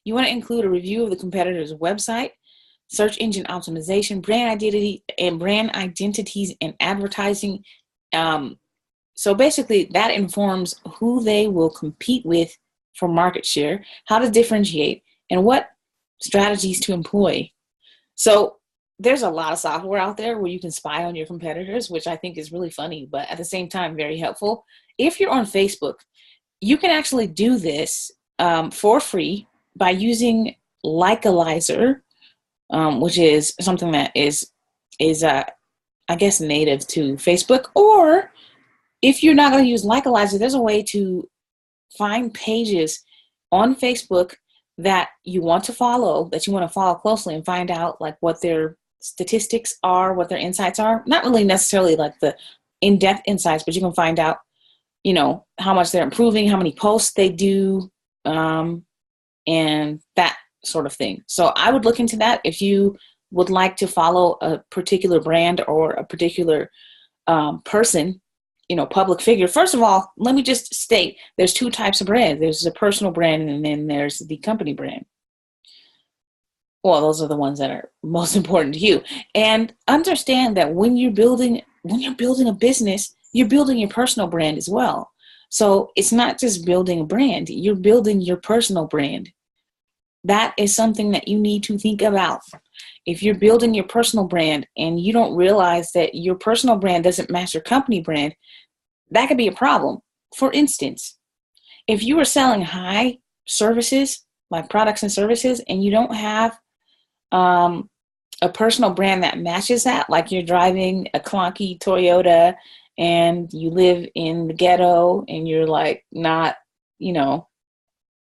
You want to include a review of the competitor's website, search engine optimization, brand identities and advertising. So basically that informs who they will compete with for market share, how to differentiate, and what strategies to employ. So there's a lot of software out there where you can spy on your competitors, which I think is really funny, but at the same time, very helpful. If you're on Facebook, you can actually do this for free by using Likealyzer, which is something that is I guess native to Facebook. Or if you're not going to use Likealyzer, there's a way to find pages on Facebook that you want to follow, that you want to follow closely and find out like what their statistics are, what their insights are. Not really necessarily like the in-depth insights, but you can find out, you know, how much they're improving, how many posts they do, and that sort of thing. So I would look into that if you would like to follow a particular brand or a particular person, you know, public figure. First of all, let me just state there's two types of brands. There's a personal brand and then there's the company brand. Well, those are the ones that are most important to you. And understand that when you're building a business, you're building your personal brand as well. So it's not just building a brand, you're building your personal brand. That is something that you need to think about. If you're building your personal brand and you don't realize that your personal brand doesn't match your company brand, that could be a problem. For instance, if you are selling high services, like products and services, and you don't have a personal brand that matches that, like you're driving a clunky Toyota and you live in the ghetto and you're like not, you know,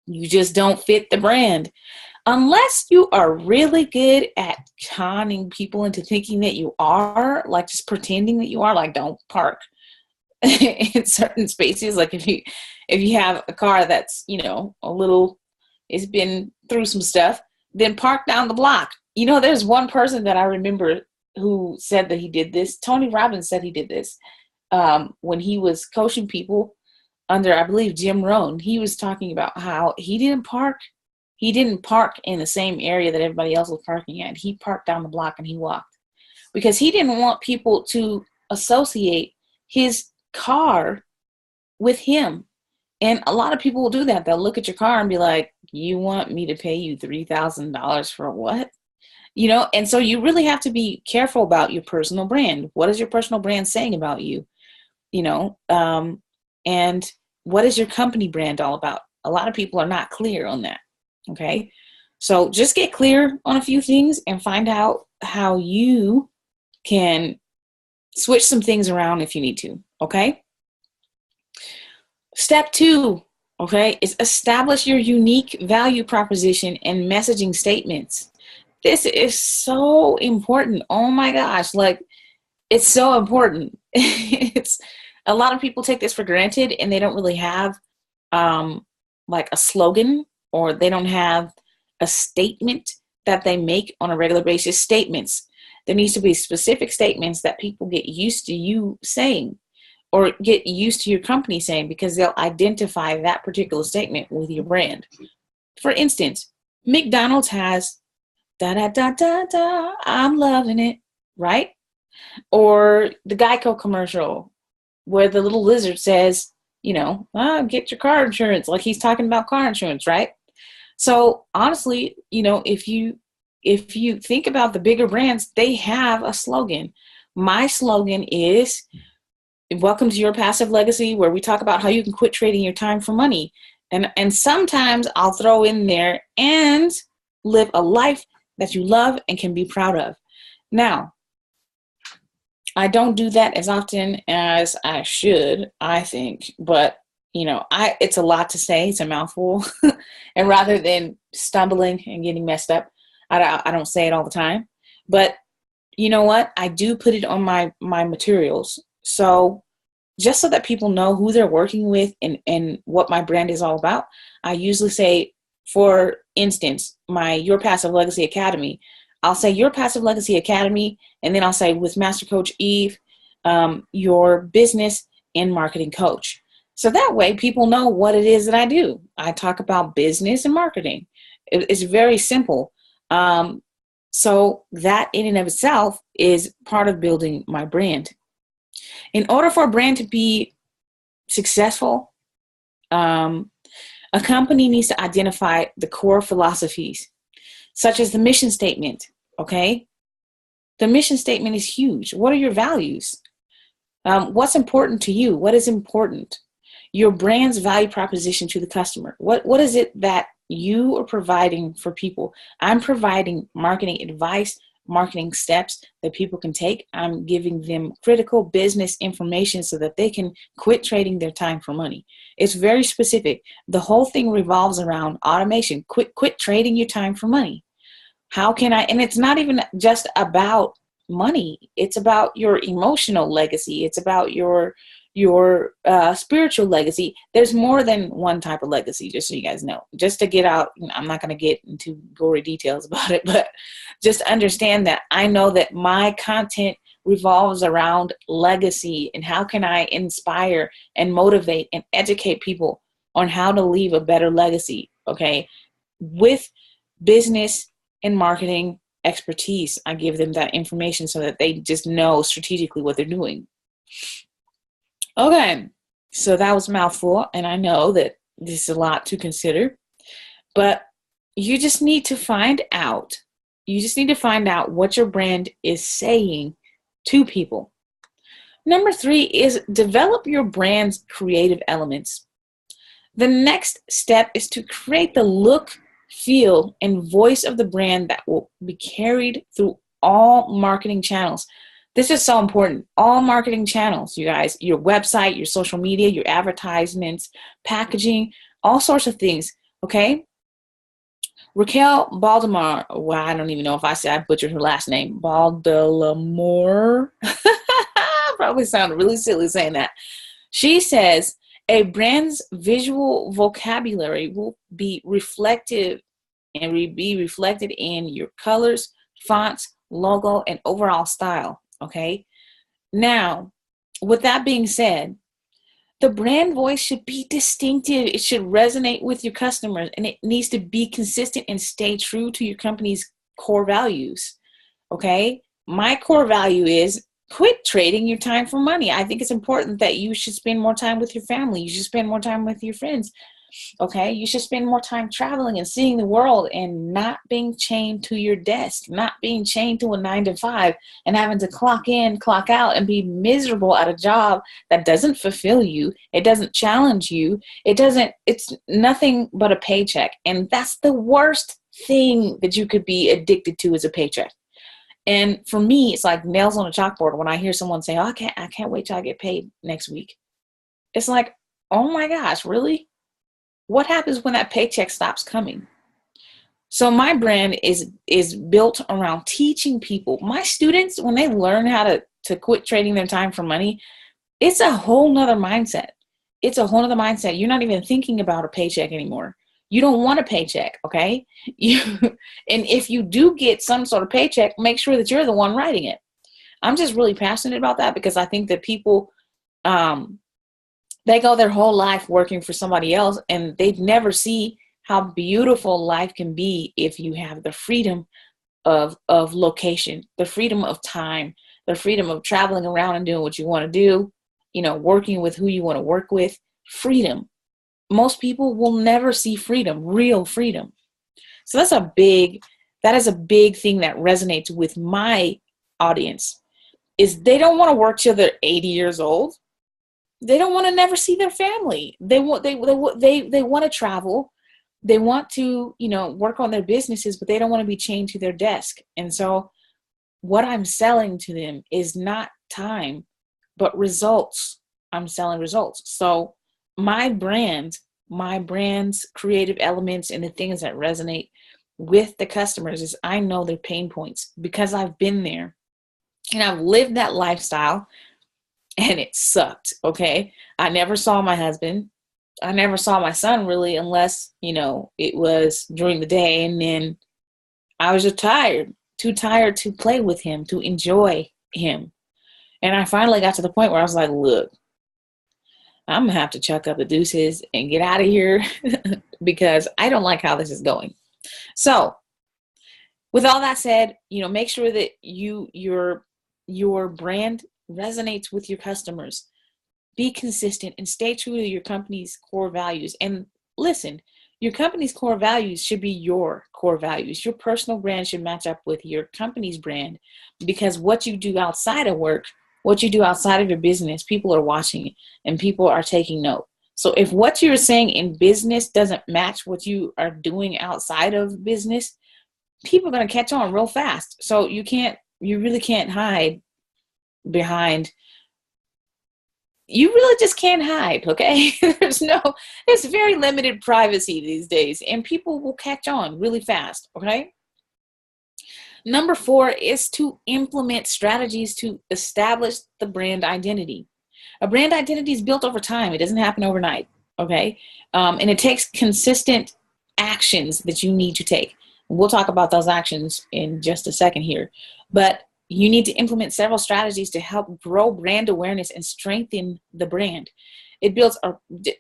you just don't fit the brand. Unless you are really good at conning people into thinking that you are, like just pretending that you are, like don't park in certain spaces. Like if you have a car that's, you know, a little, it's been through some stuff, then park down the block. You know, there's one person that I remember who said that he did this. Tony Robbins said he did this when he was coaching people under, I believe, Jim Rohn. He was talking about how he didn't park in the same area that everybody else was parking at. He parked down the block and he walked because he didn't want people to associate his car with him. And a lot of people will do that. They'll look at your car and be like, you want me to pay you $3,000 for what? You know, and so you really have to be careful about your personal brand. What is your personal brand saying about you? You know, and what is your company brand all about? A lot of people are not clear on that. Okay. So just get clear on a few things and find out how you can switch some things around if you need to. Okay. Step 2, okay, is establish your unique value proposition and messaging statements. This is so important. Oh my gosh. Like, it's so important. It's a lot of people take this for granted and they don't really have like a slogan, or they don't have a statement that they make on a regular basis. Statements. There needs to be specific statements that people get used to you saying or get used to your company saying, because they'll identify that particular statement with your brand. For instance, McDonald's has da da da da da, I'm loving it, right? Or the Geico commercial where the little lizard says, you know, get your car insurance, like he's talking about car insurance, right? So honestly, you know, if you think about the bigger brands, they have a slogan. My slogan is, welcome to your passive legacy, where we talk about how you can quit trading your time for money. And sometimes I'll throw in there, and live a life that you love and can be proud of. Now, I don't do that as often as I should, I think, but you know, it's a lot to say. It's a mouthful. And rather than stumbling and getting messed up, I don't say it all the time. But you know what? I do put it on my materials. So just so that people know who they're working with and what my brand is all about, I usually say, for instance, my Your Passive Legacy Academy, I'll say Your Passive Legacy Academy, and then I'll say with Master Coach Eve, your business and marketing coach. So that way people know what it is that I do. I talk about business and marketing. It's very simple. So that in and of itself is part of building my brand. In order for a brand to be successful, a company needs to identify the core philosophies, such as the mission statement. Okay. The mission statement is huge. What are your values? What's important to you? What is important? Your brand's value proposition to the customer. What is it that you are providing for people? I'm providing marketing advice, marketing steps that people can take. I'm giving them critical business information so that they can quit trading their time for money. It's very specific. The whole thing revolves around automation. Quit trading your time for money. How can I? And it's not even just about money. It's about your emotional legacy. It's about your spiritual legacy. There's more than one type of legacy, just so you guys know. Just to get out, I'm not going to get into gory details about it, but just understand that I know that my content revolves around legacy and how can I inspire and motivate and educate people on how to leave a better legacy, okay? With business and marketing expertise, I give them that information so that they just know strategically what they're doing. Okay, so that was a mouthful, and I know that this is a lot to consider, but you just need to find out. You just need to find out what your brand is saying to people. Number 3 is develop your brand's creative elements. The next step is to create the look, feel, and voice of the brand that will be carried through all marketing channels. This is so important. All marketing channels, you guys, your website, your social media, your advertisements, packaging, all sorts of things, okay? Raquel Baltimore, well, I don't even know if I butchered her last name, Baltimore. Probably sounded really silly saying that. She says, a brand's visual vocabulary will be reflective and be reflected in your colors, fonts, logo, and overall style. Okay. Now, with that being said, the brand voice should be distinctive. It should resonate with your customers, and it needs to be consistent and stay true to your company's core values. Okay. My core value is quit trading your time for money. I think it's important that you should spend more time with your family. You should spend more time with your friends. Okay, you should spend more time traveling and seeing the world and not being chained to your desk, not being chained to a 9-to-5 and having to clock in, clock out, and be miserable at a job that doesn't fulfill you. It doesn't challenge you. It's nothing but a paycheck. And that's the worst thing that you could be addicted to, is a paycheck. And for me, it's like nails on a chalkboard when I hear someone say, oh, I can't wait till I get paid next week. It's like, oh my gosh, really? What happens when that paycheck stops coming? So my brand is built around teaching people. My students, when they learn how to quit trading their time for money, it's a whole nother mindset. It's a whole nother mindset. You're not even thinking about a paycheck anymore. You don't want a paycheck, okay? And if you do get some sort of paycheck, make sure that you're the one writing it. I'm just really passionate about that because I think that people, they go their whole life working for somebody else, and they never see how beautiful life can be if you have the freedom of location, the freedom of time, the freedom of traveling around and doing what you want to do, working with who you want to work with. Freedom. Most people will never see freedom, real freedom. So that is a big thing that resonates with my audience, is they don't want to work till they're 80 years old. They don't want to never see their family. They want to travel. They want to, work on their businesses, but they don't want to be chained to their desk. And so what I'm selling to them is not time, but results. I'm selling results. So my brand's creative elements and the things that resonate with the customers is I know their pain points because I've been there and I've lived that lifestyle, and it sucked. Okay. I never saw my husband. I never saw my son really, unless, it was during the day. And then I was just too tired to play with him, to enjoy him. And I finally got to the point where I was like, look, I'm going to have to chuck up the deuces and get out of here because I don't like how this is going. So with all that said, make sure that your brand resonates with your customers. Be consistent and stay true to your company's core values. And listen, your company's core values should be your core values. Your personal brand should match up with your company's brand, because what you do outside of work, what you do outside of your business, people are watching and people are taking note. So if what you're saying in business doesn't match what you are doing outside of business, people are going to catch on real fast. So you really can't hide behind, you really just can't hide, okay? There's very limited privacy these days, and people will catch on really fast, okay? Number 4 is to implement strategies to establish the brand identity. A brand identity is built over time. It doesn't happen overnight, okay? And it takes consistent actions that you need to take. We'll talk about those actions in just a second here. But you need to implement several strategies to help grow brand awareness and strengthen the brand.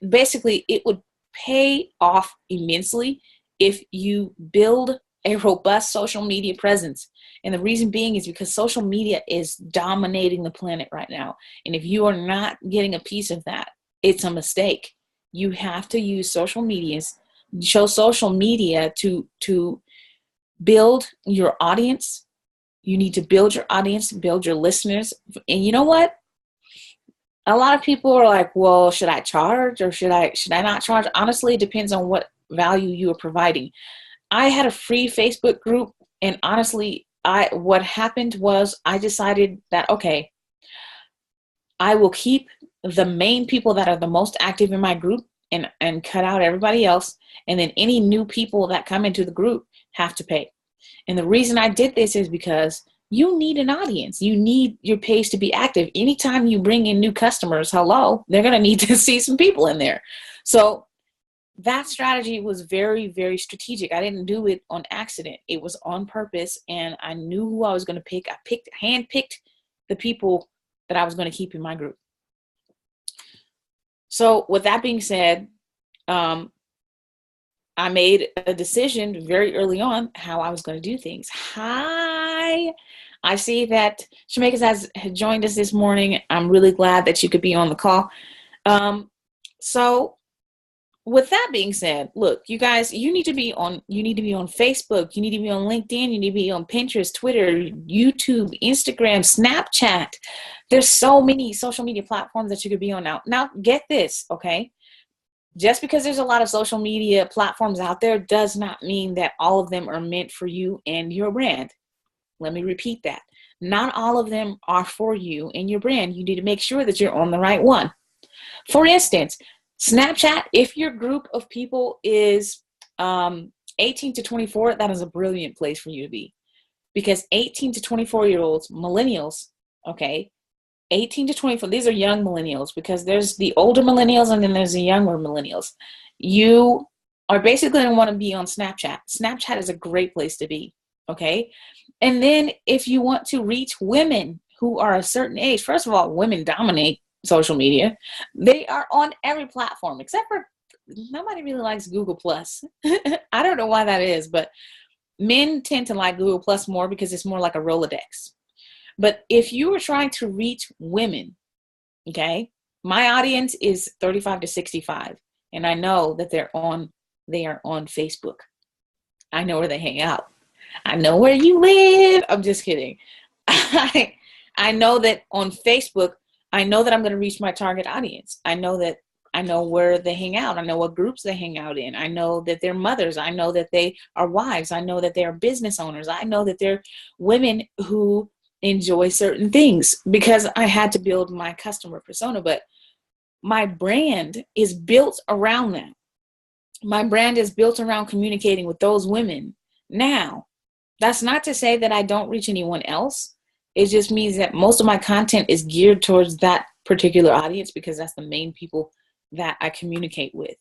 Basically, it would pay off immensely if you build a robust social media presence. And the reason being is because social media is dominating the planet right now. And if you are not getting a piece of that, it's a mistake. You have to use social media to build your audience. You need to build your audience, build your listeners. And you know what? A lot of people are like, well, should I charge or should I not charge? Honestly, it depends on what value you are providing. I had a free Facebook group, and honestly, what happened was I decided that, okay, I will keep the main people that are the most active in my group and cut out everybody else. And then any new people that come into the group have to pay. And the reason I did this is because you need an audience. You need your page to be active. Anytime you bring in new customers, they're going to need to see some people in there. So that strategy was very, very strategic. I didn't do it on accident. It was on purpose, and I knew who I was going to pick. I handpicked the people that I was going to keep in my group. So with that being said, I made a decision very early on how I was going to do things. Hi, I see that Shamikas has joined us this morning. I'm really glad that you could be on the call. So with that being said, look, you guys, you need to be on Facebook, you need to be on LinkedIn, you need to be on Pinterest, Twitter, YouTube, Instagram, Snapchat. There's so many social media platforms that you could be on now. Now, get this, okay? Just because there's a lot of social media platforms out there does not mean that all of them are meant for you and your brand. Let me repeat that. Not all of them are for you and your brand. You need to make sure that you're on the right one. For instance, Snapchat, if your group of people is 18 to 24, that is a brilliant place for you to be. Because 18 to 24-year-olds, millennials, okay, 18 to 24, these are young millennials, because there's the older millennials and then there's the younger millennials. You are basically going to want to be on Snapchat. Snapchat is a great place to be, okay? And then if you want to reach women who are a certain age, first of all, women dominate social media. They are on every platform, except for nobody really likes Google Plus. I don't know why that is, but men tend to like Google Plus more because it's more like a Rolodex. But if you are trying to reach women, okay, my audience is 35 to 65, and I know that they are on Facebook. I know where they hang out. I know where you live. I'm just kidding. I know that on Facebook, I know that I'm going to reach my target audience. I know where they hang out. I know what groups they hang out in. I know that they're mothers. I know that they are wives. I know that they are business owners. I know that they're women who enjoy certain things, because I had to build my customer persona. But my brand is built around that. My brand is built around communicating with those women. Now, that's not to say that I don't reach anyone else. It just means that most of my content is geared towards that particular audience, because that's the main people that I communicate with.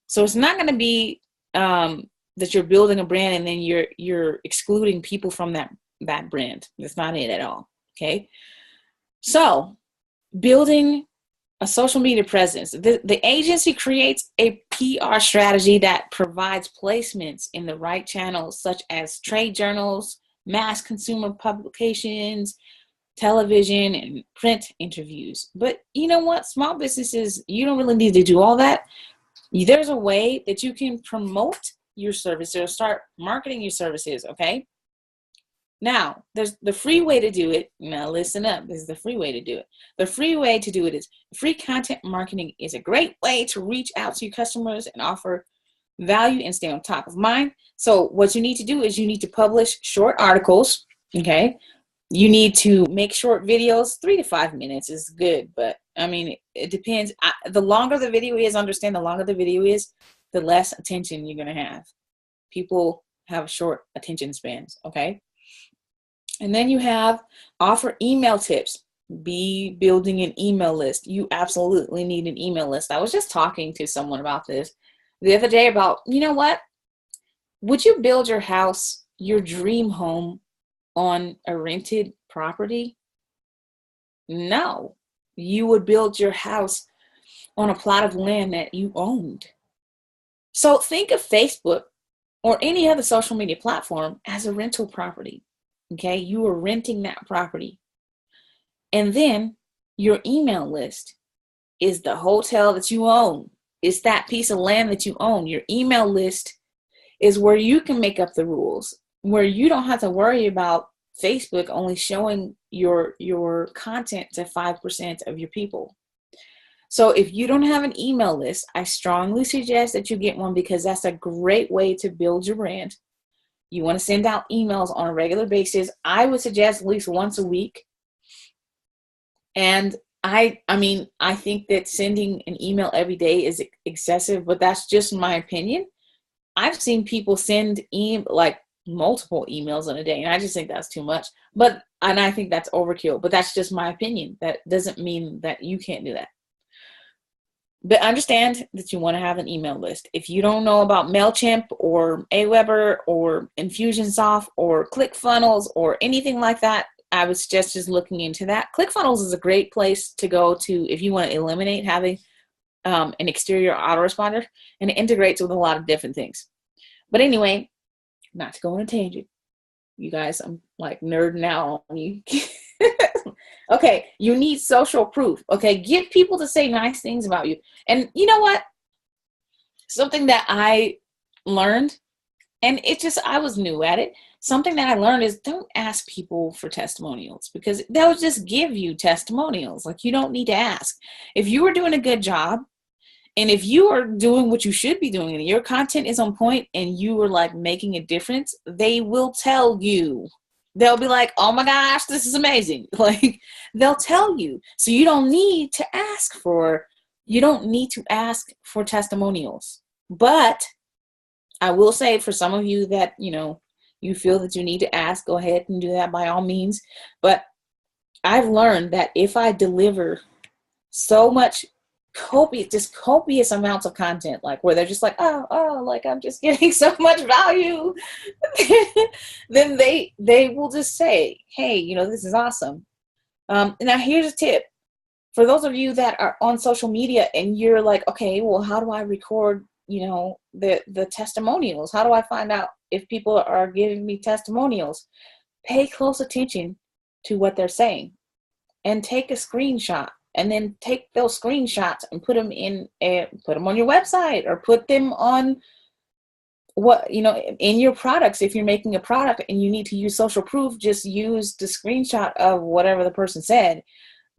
So it's not going to be that you're building a brand and then you're excluding people from that brand. That's not it at all. Okay. So building a social media presence. The agency creates a PR strategy that provides placements in the right channels, such as trade journals, mass consumer publications, television, and print interviews. But you know what? Small businesses, you don't really need to do all that. There's a way that you can promote your service or start marketing your services, okay? Now, there's the free way to do it. Now, listen up. This is the free way to do it. The free way to do it is free content marketing is a great way to reach out to your customers and offer value and stay on top of mind. So what you need to do is you need to publish short articles, okay? You need to make short videos. 3 to 5 minutes is good, but I mean, it depends. The longer the video is, understand the longer the video is, the less attention you're going to have. People have short attention spans, okay? And then you have offer email tips. Be building an email list. You absolutely need an email list. I was just talking to someone about this the other day about, you know what? Would you build your house, your dream home, on a rented property? No. You would build your house on a plot of land that you owned. So think of Facebook or any other social media platform as a rental property. Okay, you are renting that property. And then your email list is the hotel that you own. It's that piece of land that you own. Your email list is where you can make up the rules, where you don't have to worry about Facebook only showing your content to 5% of your people. So if you don't have an email list, I strongly suggest that you get one, because that's a great way to build your brand. You want to send out emails on a regular basis. I would suggest at least once a week. And I mean, I think that sending an email every day is excessive, but that's just my opinion. I've seen people send like multiple emails in a day, and I just think that's too much. And I think that's overkill, but that's just my opinion. That doesn't mean that you can't do that. But understand that you want to have an email list. If you don't know about MailChimp or Aweber or Infusionsoft or ClickFunnels or anything like that, I would suggest just looking into that. ClickFunnels is a great place to go to if you want to eliminate having an exterior autoresponder, and it integrates with a lot of different things. But anyway, not to go on a tangent. You guys, I'm like nerding out on you. Okay, you need social proof. Okay, get people to say nice things about you. And you know what? Something that I learned, and I was new at it. Something that I learned is don't ask people for testimonials, because they'll just give you testimonials. Like, you don't need to ask. If you are doing a good job, and if you are doing what you should be doing, and your content is on point, and you are like making a difference, they will tell you. They'll be like, oh my gosh, this is amazing. Like, they'll tell you. So you don't need to ask for testimonials. But I will say, for some of you that, you feel that you need to ask, go ahead and do that by all means. But I've learned that if I deliver so much copious amounts of content, like where they're just like, oh, like I'm just getting so much value, then they will just say, hey, this is awesome. Now here's a tip for those of you that are on social media and you're like, okay, well, how do I record, the testimonials? How do I find out if people are giving me testimonials? Pay close attention to what they're saying and take a screenshot. And then take those screenshots and put them on your website, or put them on in your products. If you're making a product and you need to use social proof, just use the screenshot of whatever the person said.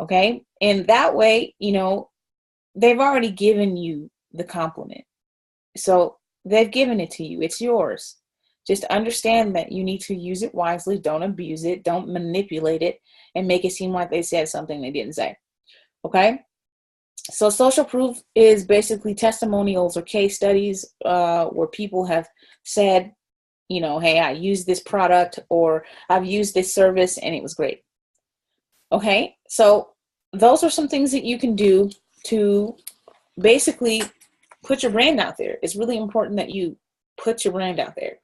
Okay. And that way, they've already given you the compliment. So they've given it to you. It's yours. Just understand that you need to use it wisely. Don't abuse it. Don't manipulate it and make it seem like they said something they didn't say. Okay, so social proof is basically testimonials or case studies where people have said, hey, I used this product, or I've used this service and it was great. Okay, so those are some things that you can do to basically put your brand out there. It's really important that you put your brand out there.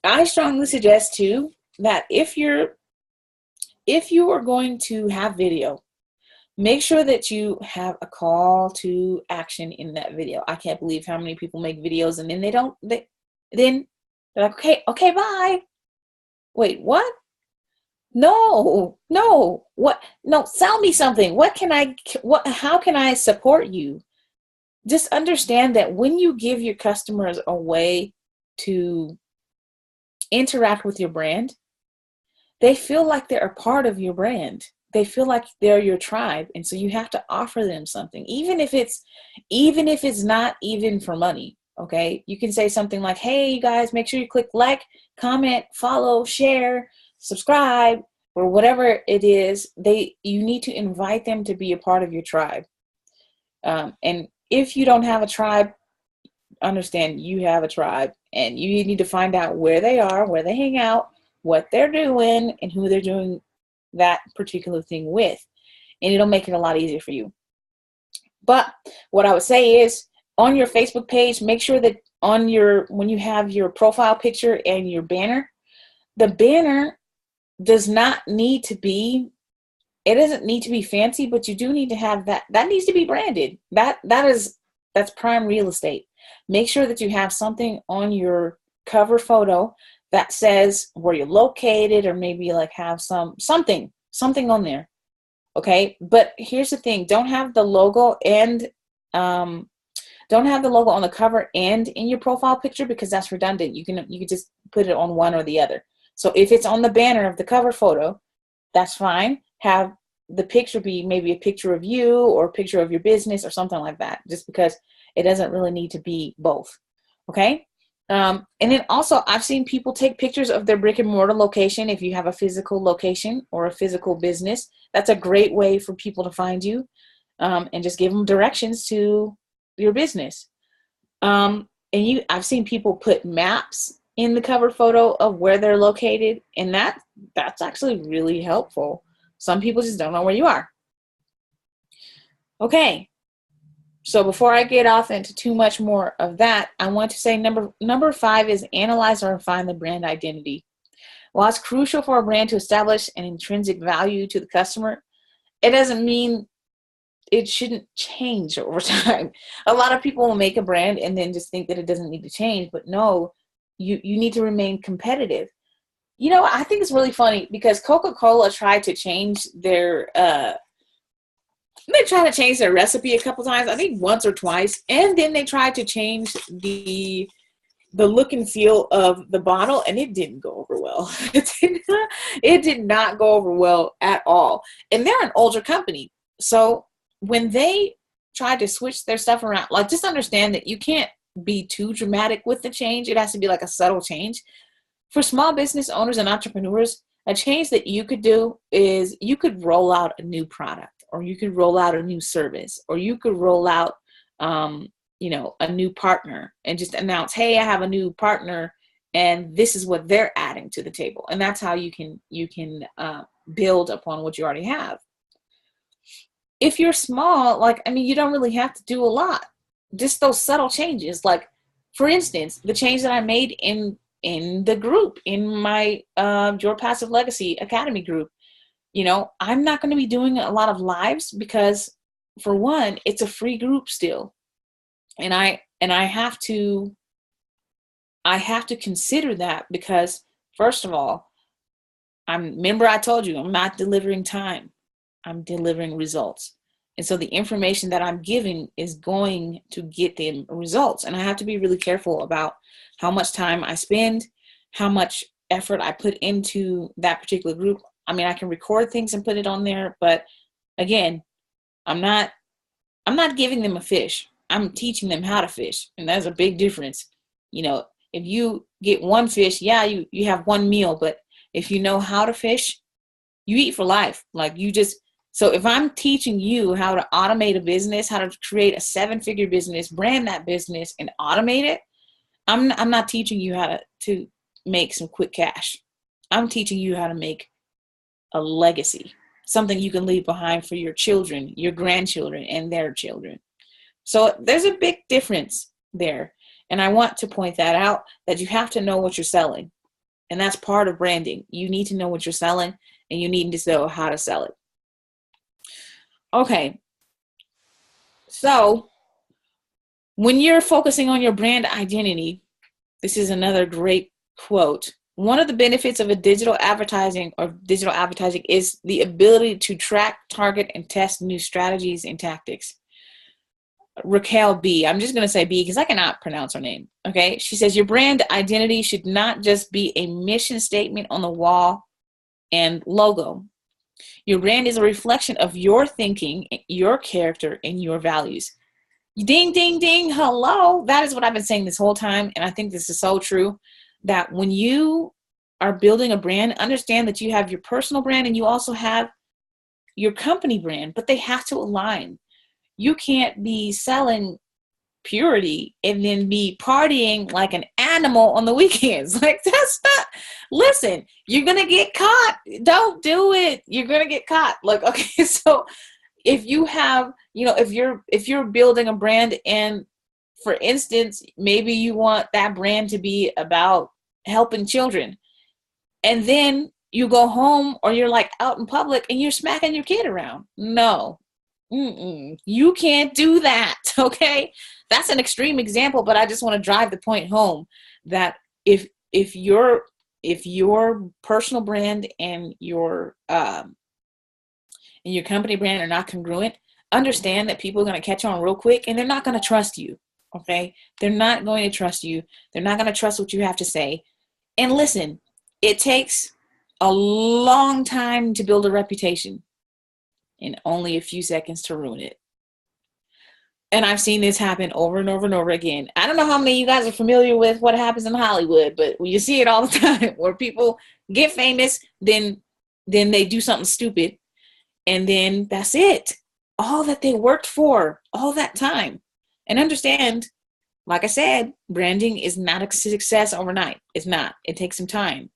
I strongly suggest too that if you are going to have video, Make sure that you have a call to action in that video. I can't believe how many people make videos and then then they're like, okay, bye. Wait, what? No, what? No, sell me something. How can I support you? Just understand that when you give your customers a way to interact with your brand, they feel like they're a part of your brand. They feel like they're your tribe. And so you have to offer them something, even if it's not even for money. Okay. You can say something like, hey, you guys, make sure you click like, comment, follow, share, subscribe, or whatever it is. You need to invite them to be a part of your tribe. And if you don't have a tribe, understand you have a tribe, and you need to find out where they are, where they hang out, what they're doing, and who they're doing that particular thing with. And it'll make it a lot easier for you. But what I would say is, on your Facebook page, make sure that when you have your profile picture and your banner, the banner doesn't need to be fancy, but you do need to have that needs to be branded. That's prime real estate. Make sure that you have something on your cover photo that says where you're located, or maybe like have something on there. Okay. But here's the thing. Don't have the logo on the cover and in your profile picture, because that's redundant. You can just put it on one or the other. So if it's on the banner of the cover photo, that's fine. Have the picture be maybe a picture of you or a picture of your business or something like that, just because it doesn't really need to be both. Okay. And then also, I've seen people take pictures of their brick and mortar location. If you have a physical location or a physical business, that's a great way for people to find you, and just give them directions to your business. I've seen people put maps in the cover photo of where they're located, and that's actually really helpful. Some people just don't know where you are. Okay. So before I get off into too much more of that, I want to say number 5 is analyze or refine the brand identity. While it's crucial for a brand to establish an intrinsic value to the customer, it doesn't mean it shouldn't change over time. A lot of people will make a brand and then just think that it doesn't need to change, but no, you need to remain competitive. I think it's really funny because Coca-Cola tried to change their recipe a couple times, I think once or twice, and then they tried to change the look and feel of the bottle, and it didn't go over well. It did not go over well at all. And they're an older company. So when they tried to switch their stuff around, like, just understand that you can't be too dramatic with the change. It has to be like a subtle change. For small business owners and entrepreneurs, a change that you could do is you could roll out a new product, or you could roll out a new service, or you could roll out, a new partner, and just announce, hey, I have a new partner and this is what they're adding to the table. And that's how you can build upon what you already have. If you're small, you don't really have to do a lot. Just those subtle changes. Like, for instance, the change that I made in the group, in my Your Passive Legacy Academy group, I'm not going to be doing a lot of lives because, for one, it's a free group still. And I have to consider that because, first of all, remember I told you I'm not delivering time. I'm delivering results. And so the information that I'm giving is going to get them results. And I have to be really careful about how much time I spend, how much effort I put into that particular group. I can record things and put it on there, but again, I'm not giving them a fish. I'm teaching them how to fish. And that's a big difference. If you get one fish, yeah, you have one meal, but if you know how to fish, you eat for life. So if I'm teaching you how to automate a business, how to create a 7-figure business, brand that business, and automate it, I'm not teaching you how to make some quick cash. I'm teaching you how to make a legacy, something you can leave behind for your children, your grandchildren, and their children. So there's a big difference there. And I want to point that out, that you have to know what you're selling. And that's part of branding. You need to know what you're selling, and you need to know how to sell it. Okay. So when you're focusing on your brand identity, this is another great quote. One of the benefits of a digital advertising is the ability to track, target, and test new strategies and tactics. Raquel B. I'm just going to say B because I cannot pronounce her name. Okay. She says, your brand identity should not just be a mission statement on the wall and logo. Your brand is a reflection of your thinking, your character, and your values. Ding, ding, ding. Hello. That is what I've been saying this whole time. And I think this is so true that when you are building a brand, understand that you have your personal brand and you also have your company brand, but they have to align. You can't be selling purity and then be partying like an animal on the weekends. Like, that's not, listen, you're going to get caught. Don't do it. You're going to get caught. Like, okay, so if you have, if you're building a brand and for instance, maybe you want that brand to be about helping children and then you go home or you're like out in public and you're smacking your kid around. No, you can't do that. Okay. That's an extreme example, but I just want to drive the point home that if your personal brand and your company brand are not congruent, understand that people are going to catch on real quick and they're not going to trust you. Okay. They're not going to trust you. They're not going to trust what you have to say. And listen, it takes a long time to build a reputation and only a few seconds to ruin it. And I've seen this happen over and over and over again. I don't know how many of you guys are familiar with what happens in Hollywood, but you see it all the time where people get famous, then they do something stupid, and then that's it. All that they worked for all that time. And understand, like I said, branding is not a success overnight. It's not. It takes some time.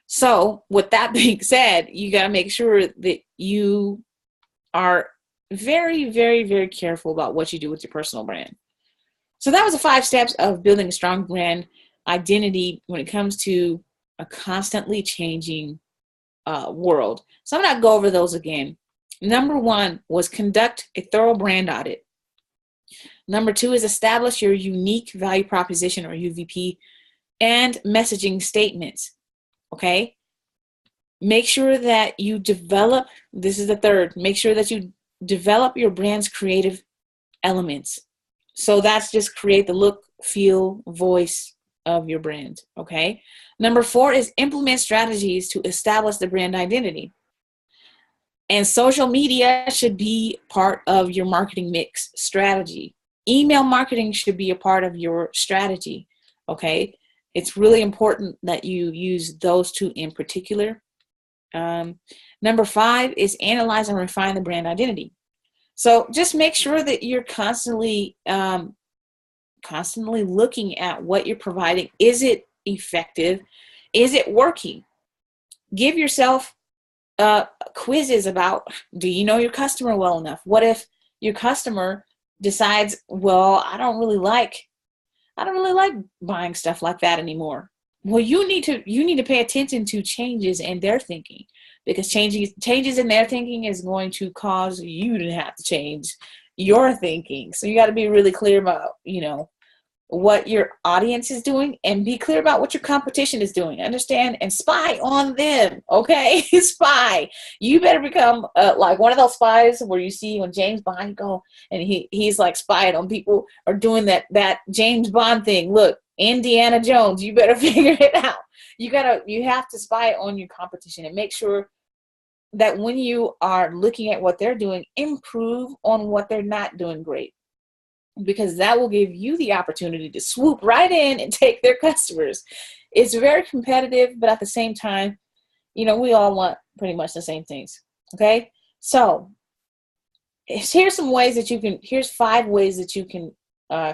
So with that being said, you got to make sure that you are very, very, very careful about what you do with your personal brand. So that was the 5 steps of building a strong brand identity when it comes to a constantly changing world. So I'm going to go over those again. Number 1 was conduct a thorough brand audit. Number 2 is establish your unique value proposition or UVP and messaging statements. Okay. Make sure that you develop, this is the 3rd, make sure that you develop your brand's creative elements. So that's just create the look, feel, voice of your brand. Okay. Number 4 is implement strategies to establish the brand identity. And social media should be part of your marketing mix strategy. Email marketing should be a part of your strategy. Okay. It's really important that you use those 2 in particular. Number 5 is analyze and refine the brand identity. So just make sure that you're constantly looking at what you're providing. Is it effective? Is it working? Give yourself quizzes about, do you know your customer well enough? What if your customer decides, well, I don't really like buying stuff like that anymore? Well, you need to pay attention to changes in their thinking, because changes in their thinking is going to cause you to have to change your thinking. So you got to be really clear about, what your audience is doing and be clear about what your competition is doing. Understand and spy on them. Okay. Spy. You better become like one of those spies where you see when James Bond go and he's like spying on people or doing that James Bond thing. Look, Indiana Jones, you better figure it out. You have to spy on your competition and make sure that when you are looking at what they're doing, improve on what they're not doing great, because that will give you the opportunity to swoop right in and take their customers. It's very competitive, but at the same time, we all want pretty much the same things. Okay. So here's 5 ways that you can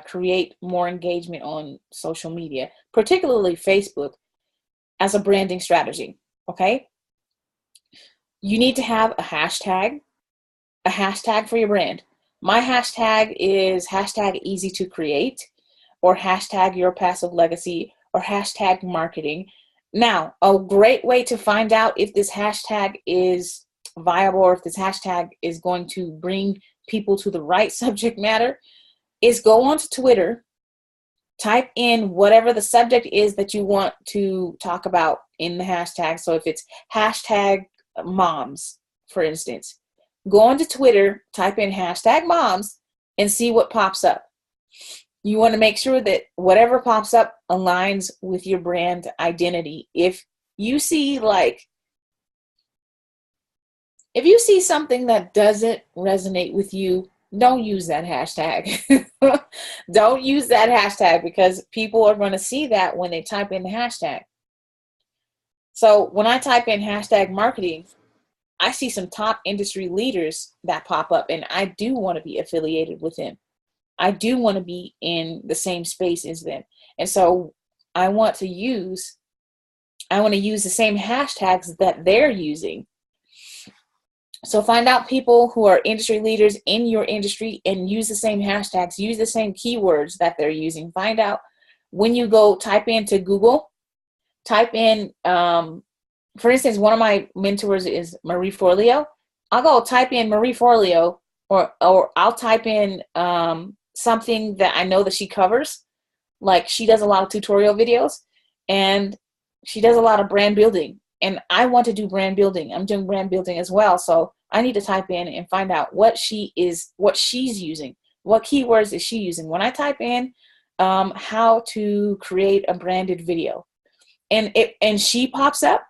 create more engagement on social media, particularly Facebook, as a branding strategy. Okay. You need to have a hashtag for your brand. My hashtag is hashtag easy to create, or hashtag your passive legacy, or hashtag marketing. Now, a great way to find out if this hashtag is viable or if this hashtag is going to bring people to the right subject matter, is go onto Twitter, type in whatever the subject is that you want to talk about in the hashtag. So if it's hashtag moms, for instance, go onto Twitter, type in hashtag moms, and see what pops up. You want to make sure that whatever pops up aligns with your brand identity. If you see something that doesn't resonate with you, don't use that hashtag. Don't use that hashtag, because people are going to see that when they type in the hashtag. So when I type in hashtag marketing, I see some top industry leaders that pop up, and I do want to be affiliated with them. I do want to be in the same space as them. And so I want to use the same hashtags that they're using. So find out people who are industry leaders in your industry and use the same hashtags, use the same keywords that they're using. Find out when you go type into Google, type in, for instance, one of my mentors is Marie Forleo. I'll go type in Marie Forleo, or I'll type in something that I know that she covers. Like, she does a lot of tutorial videos and she does a lot of brand building. And I want to do brand building. I'm doing brand building as well. So I need to type in and find out what she's using. What keywords is she using? When I type in how to create a branded video, and she pops up,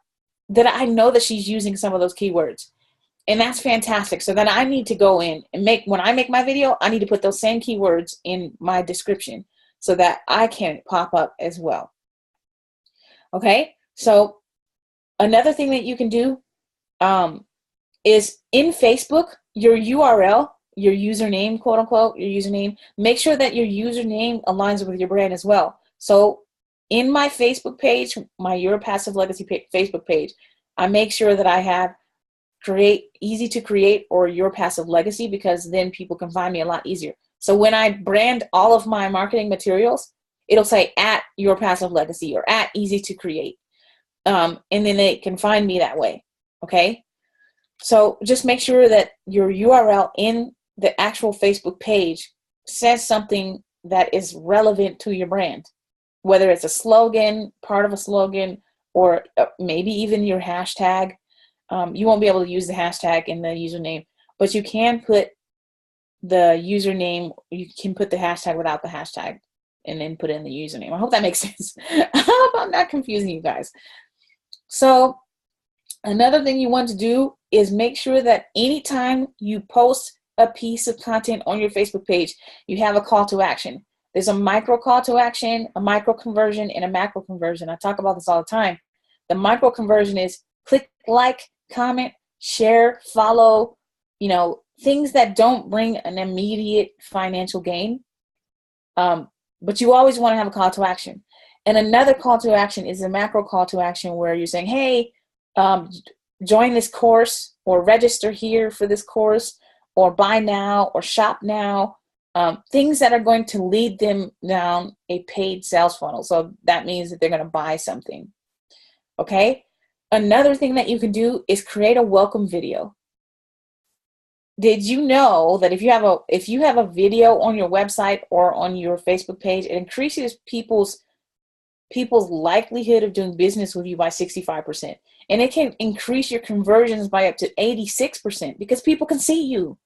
then I know that she's using some of those keywords. And that's fantastic. So then I need to go in and when I make my video, I need to put those same keywords in my description so that I can pop up as well. Okay. So another thing that you can do is in Facebook, your URL, your username, quote unquote, your username, make sure that your username aligns with your brand as well. So in my Facebook page, my Your Passive Legacy Facebook page, I make sure that I have easy to create or Your Passive Legacy, because then people can find me a lot easier. So when I brand all of my marketing materials, it'll say at Your Passive Legacy or at easy to create. And then they can find me that way. Okay. So just make sure that your URL in the actual Facebook page says something that is relevant to your brand, whether it's a slogan, part of a slogan, or maybe even your hashtag. You won't be able to use the hashtag in the username, but you can put the username, you can put the hashtag without the hashtag and then put in the username. I hope that makes sense. I hope I'm not confusing you guys. So another thing you want to do is make sure that anytime you post a piece of content on your Facebook page, you have a call to action. There's a micro call to action, a micro conversion, and a macro conversion. I talk about this all the time. The micro conversion is click, like, comment, share, follow, things that don't bring an immediate financial gain. But you always want to have a call to action. And another call to action is a macro call to action where you're saying, hey, join this course, or register here for this course, or buy now, or shop now. Things that are going to lead them down a paid sales funnel. So that means that they're going to buy something. Okay. Another thing that you can do is create a welcome video. Did you know that if you have a video on your website or on your Facebook page, it increases people's likelihood of doing business with you by 65%. And it can increase your conversions by up to 86% because people can see you.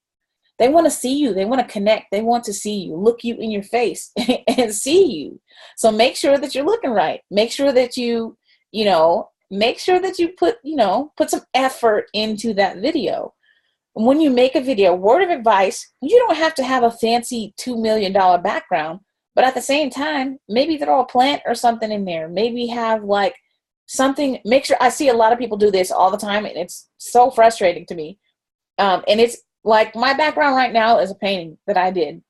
They want to see you. They want to connect. They want to see you, look you in your face and see you. So make sure that you're looking right. Make sure that you put some effort into that video. When you make a video, word of advice, you don't have to have a fancy $2 million background, but at the same time, maybe throw a plant or something in there. Maybe have like something, make sure, I see a lot of people do this all the time and it's so frustrating to me. And it's like my background right now is a painting that I did.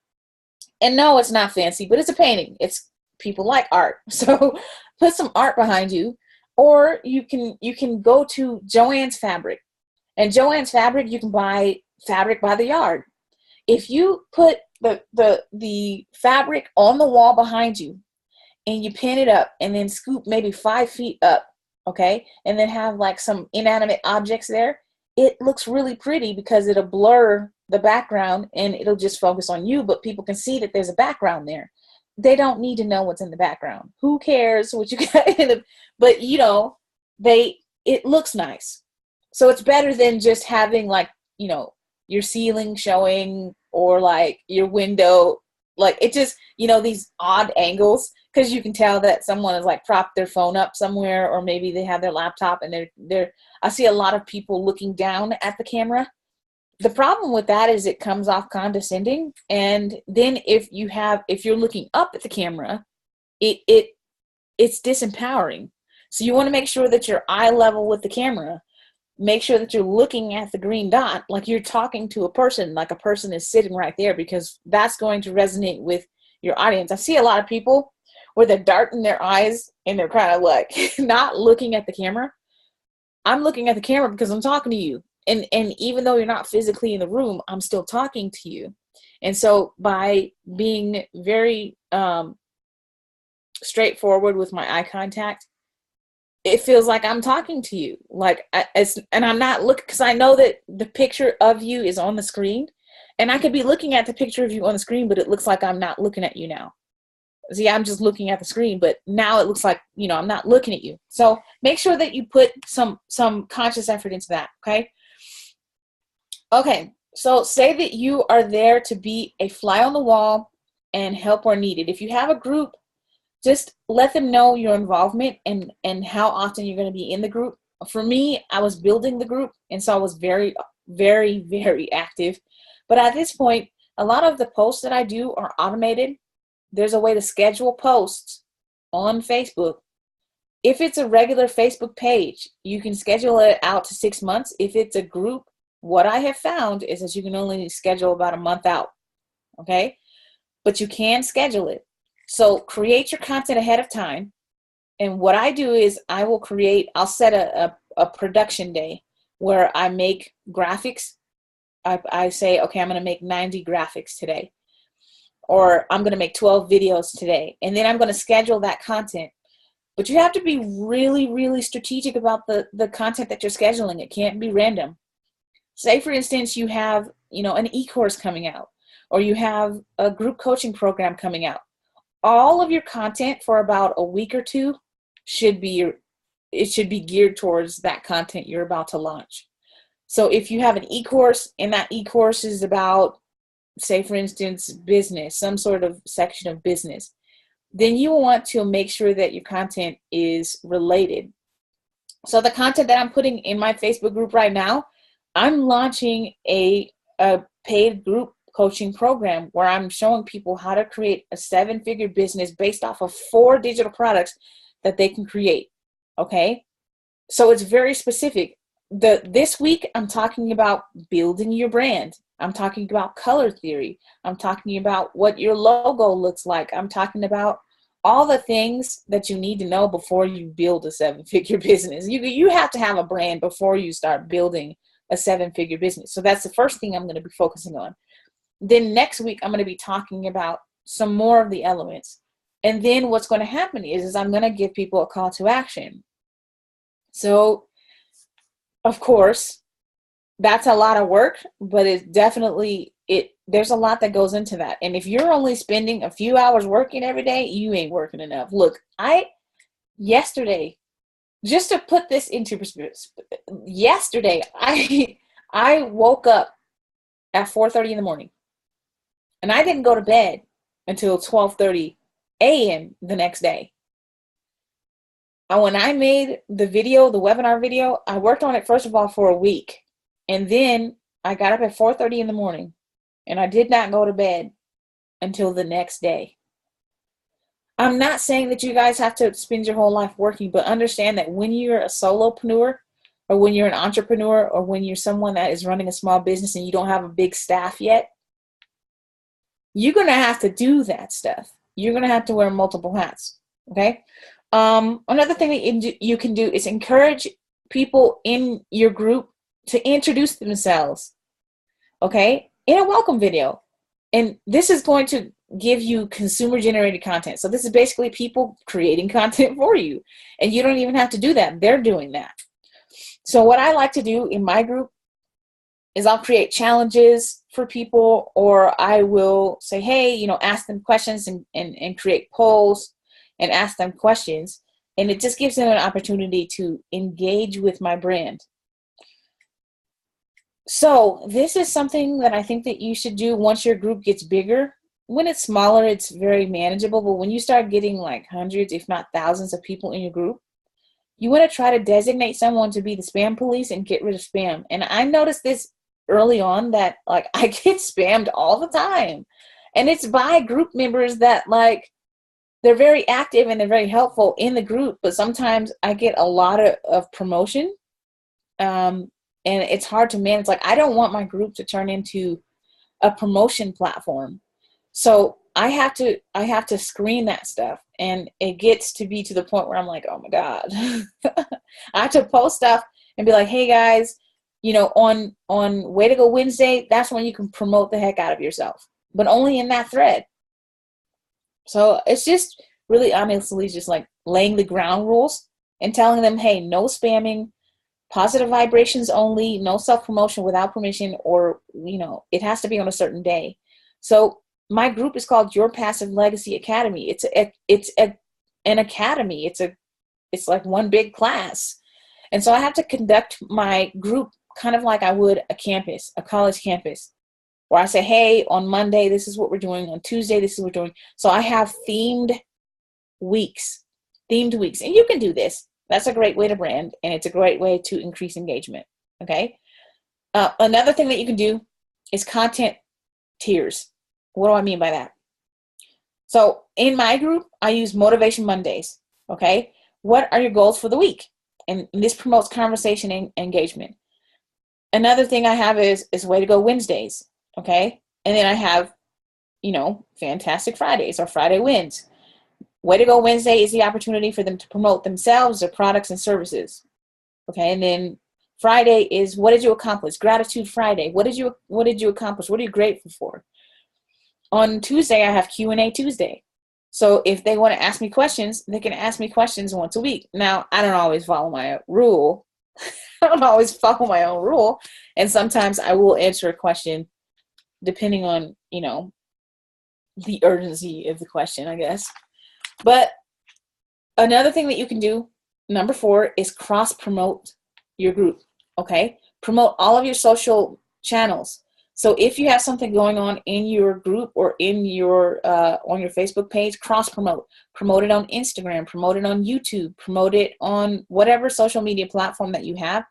And no, it's not fancy, but it's a painting. It's people like art. So put some art behind you, or you can go to Joann's Fabric. And Joann's Fabric, you can buy fabric by the yard. If you put the fabric on the wall behind you and you pin it up and then scoop maybe 5 feet up, okay, and then have like some inanimate objects there, it looks really pretty because it'll blur the background and it'll just focus on you, but people can see that there's a background there. They don't need to know what's in the background. Who cares what you got in the, but you know, it looks nice. So it's better than just having like, you know, your ceiling showing or like your window, like it just, you know, these odd angles, because you can tell that someone has like propped their phone up somewhere, or maybe they have their laptop and I see a lot of people looking down at the camera. The problem with that is it comes off condescending. And then if you're looking up at the camera, it's disempowering. So you want to make sure that you're eye level with the camera. Make sure that you're looking at the green dot like you're talking to a person, like a person is sitting right there, because that's going to resonate with your audience. I see a lot of people where they're darting their eyes and they're kind of like not looking at the camera. I'm looking at the camera because I'm talking to you. And even though you're not physically in the room, I'm still talking to you. And so by being very straightforward with my eye contact, it feels like I'm talking to you. And I'm not looking, because I know that the picture of you is on the screen. And I could be looking at the picture of you on the screen, but it looks like I'm not looking at you now. See, I'm just looking at the screen, but now it looks like, you know, I'm not looking at you. So make sure that you put some conscious effort into that, okay? Okay, so say that you are there to be a fly on the wall and help where needed. If you have a group, just let them know your involvement and how often you're going to be in the group. For me, I was building the group, and so I was very, very, very active. But at this point, a lot of the posts that I do are automated. There's a way to schedule posts on Facebook. If it's a regular Facebook page, you can schedule it out to 6 months. If it's a group, what I have found is that you can only schedule about a month out, okay? But you can schedule it. So create your content ahead of time. And what I do is I'll set a production day where I make graphics. I say, okay, I'm going to make 90 graphics today. Or I'm going to make 12 videos today. And then I'm going to schedule that content. But you have to be really, really strategic about the content that you're scheduling. It can't be random. Say, for instance, you have, you know, an e-course coming out, or you have a group coaching program coming out. All of your content for about a week or two should be geared towards that content you're about to launch. So if you have an e-course and that e-course is about, say, for instance, business, some sort of section of business, then you want to make sure that your content is related. So the content that I'm putting in my Facebook group right now, I'm launching a paid group coaching program where I'm showing people how to create a 7-figure business based off of 4 digital products that they can create. Okay. So it's very specific. This week, I'm talking about building your brand. I'm talking about color theory. I'm talking about what your logo looks like. I'm talking about all the things that you need to know before you build a 7-figure business. You have to have a brand before you start building a 7-figure business. So that's the first thing I'm going to be focusing on. Then next week, I'm going to be talking about some more of the elements. And then what's going to happen is I'm going to give people a call to action. So, of course, that's a lot of work, but it's definitely, there's a lot that goes into that. And if you're only spending a few hours working every day, you ain't working enough. Look, yesterday, just to put this into perspective, yesterday, I woke up at 4:30 in the morning, and I didn't go to bed until 12:30 a.m. the next day. And when I made the webinar video, I worked on it, first of all, for a week. And then I got up at 4:30 in the morning, and I did not go to bed until the next day. I'm not saying that you guys have to spend your whole life working, but understand that when you're a solopreneur, or when you're an entrepreneur, or when you're someone that is running a small business and you don't have a big staff yet, you're going to have to do that stuff. You're going to have to wear multiple hats. Okay. Another thing that you can do is encourage people in your group to introduce themselves. Okay. In a welcome video. And this is going to give you consumer generated content. So this is basically people creating content for you, and you don't even have to do that. They're doing that. So what I like to do in my group is I'll create challenges for people, or I will say, hey, you know, ask them questions and create polls and ask them questions. And it just gives them an opportunity to engage with my brand. So this is something that I think that you should do once your group gets bigger. When it's smaller, it's very manageable. But when you start getting like hundreds, if not thousands of people in your group, you want to try to designate someone to be the spam police and get rid of spam. And I noticed this early on that like I get spammed all the time. And it's by group members that like they're very active and they're very helpful in the group, but sometimes I get a lot of promotion. And it's hard to manage. Like I don't want my group to turn into a promotion platform. So I have to screen that stuff, and it gets to be to the point where I'm like, oh my God. I have to post stuff and be like, hey guys, you know, on Way to Go Wednesday, that's when you can promote the heck out of yourself, but only in that thread. So it's just really honestly just like laying the ground rules and telling them, hey, no spamming, positive vibrations only, no self-promotion without permission, or, you know, it has to be on a certain day. So my group is called Your Passive Legacy Academy. It's an academy. It's like one big class. And so I have to conduct my group kind of like I would a campus, a college campus, where I say, hey, on Monday, this is what we're doing. On Tuesday, this is what we're doing. So I have themed weeks. And you can do this. That's a great way to brand, and it's a great way to increase engagement. Okay. Another thing that you can do is content tiers. What do I mean by that? So in my group, I use Motivation Mondays. Okay. What are your goals for the week? And this promotes conversation and engagement. Another thing I have is Way to Go Wednesdays. Okay. And then I have, you know, Fantastic Fridays or Friday Wins. Way to Go Wednesday is the opportunity for them to promote themselves, their products and services. Okay. And then Friday is what did you accomplish? Gratitude Friday. What did you accomplish? What are you grateful for? On Tuesday, I have Q&A Tuesday. So if they want to ask me questions, they can ask me questions once a week. Now, I don't always follow my rule. I don't always follow my own rule. And sometimes I will answer a question depending on, you know, the urgency of the question, I guess. But another thing that you can do, number 4, is cross-promote your group, okay? Promote all of your social channels. So if you have something going on in your group or in your on your Facebook page, cross-promote. Promote it on Instagram, promote it on YouTube, promote it on whatever social media platform that you have.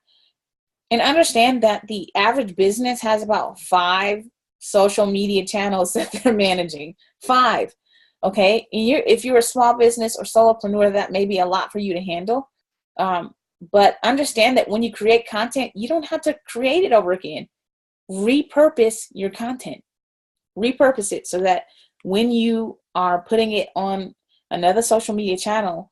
And understand that the average business has about 5 social media channels that they're managing. 5. Okay, if you're a small business or solopreneur, that may be a lot for you to handle. But understand that when you create content, you don't have to create it over again. Repurpose your content. Repurpose it so that when you are putting it on another social media channel,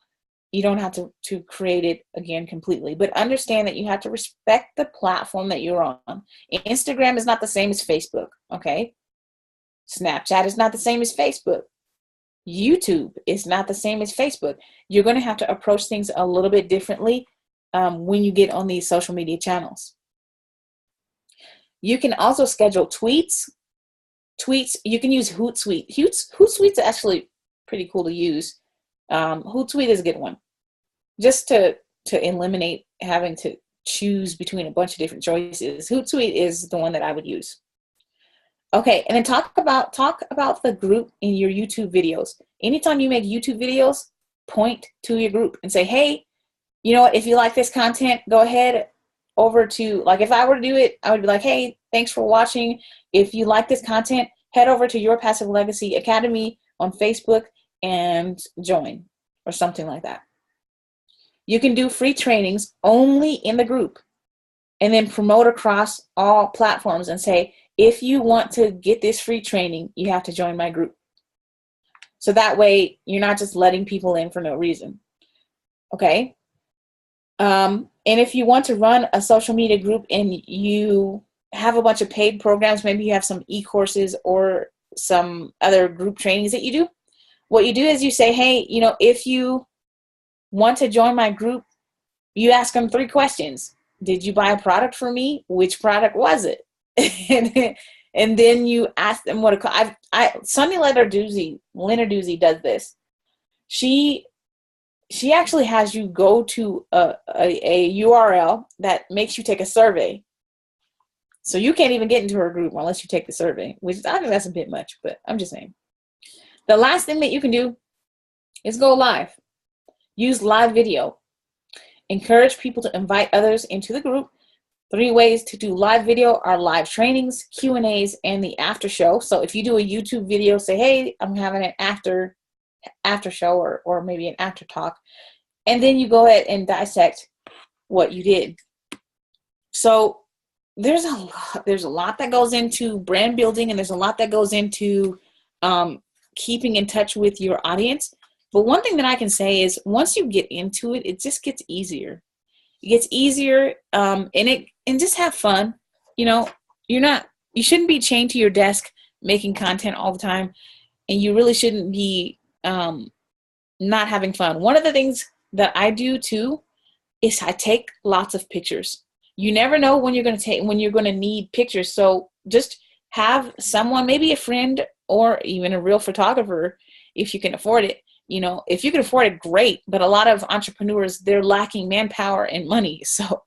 you don't have to create it again completely. But understand that you have to respect the platform that you're on. Instagram is not the same as Facebook, okay? Snapchat is not the same as Facebook. YouTube is not the same as Facebook. You're going to have to approach things a little bit differently when you get on these social media channels. You can also schedule tweets. You can use Hootsuite. Hootsuite's actually pretty cool to use. Hootsuite is a good one. Just to eliminate having to choose between a bunch of different choices, Hootsuite is the one that I would use. Okay, and then talk about the group in your YouTube videos. Anytime you make YouTube videos, point to your group and say, hey, you know what, if you like this content, go ahead over to, like if I were to do it, I would be like, hey, thanks for watching. If you like this content, head over to Your Passive Legacy Academy on Facebook and join, or something like that. You can do free trainings only in the group and then promote across all platforms and say, if you want to get this free training, you have to join my group. So that way you're not just letting people in for no reason. Okay. And if you want to run a social media group and you have a bunch of paid programs, maybe you have some e-courses or some other group trainings that you do, what you do is you say, hey, you know, if you want to join my group, you ask them 3 questions. Did you buy a product from me? Which product was it? and, and then you ask them what Sonia Lenarduzzi does this. She actually has you go to a URL that makes you take a survey. So you can't even get into her group unless you take the survey, which I think that's a bit much, but I'm just saying. The last thing that you can do is go live. Use live video. Encourage people to invite others into the group. 3 ways to do live video are live trainings, Q&As, and the after show. So if you do a YouTube video, say, hey, I'm having an after show or maybe an after talk, and then you go ahead and dissect what you did. So there's a lot that goes into brand building, and there's a lot that goes into keeping in touch with your audience. But one thing that I can say is once you get into it, it just gets easier. It gets easier, and just have fun. You know, you shouldn't be chained to your desk making content all the time, and you really shouldn't be not having fun. One of the things that I do too is I take lots of pictures. You never know when you're going to need pictures. So just have someone, maybe a friend or even a real photographer, if you can afford it. You know, if you can afford it, great. But a lot of entrepreneurs, they're lacking manpower and money. So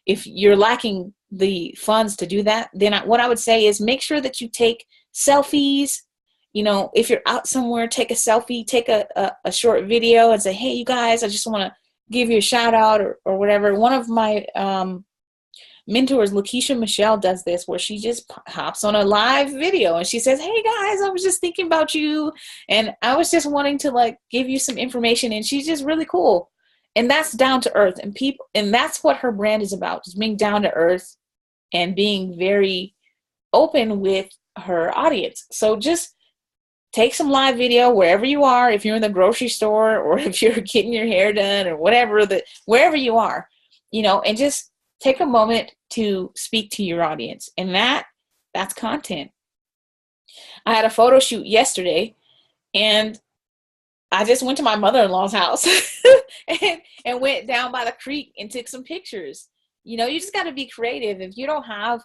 if you're lacking the funds to do that, then what I would say is make sure that you take selfies. You know, if you're out somewhere, take a selfie, take a short video and say, hey, you guys, I just want to give you a shout out or whatever. One of my mentors, Lakeisha Michelle, does this where she just hops on a live video and she says, hey guys, I was just thinking about you and I was just wanting to like give you some information, and she's just really cool. And that's down to earth, and that's what her brand is about, just being down to earth and being very open with her audience. So just take some live video wherever you are, if you're in the grocery store or if you're getting your hair done or wherever you are, you know, and just take a moment to speak to your audience. And that's content. I had a photo shoot yesterday, and I just went to my mother-in-law's house and went down by the creek and took some pictures. You know, you just got to be creative. If you don't have,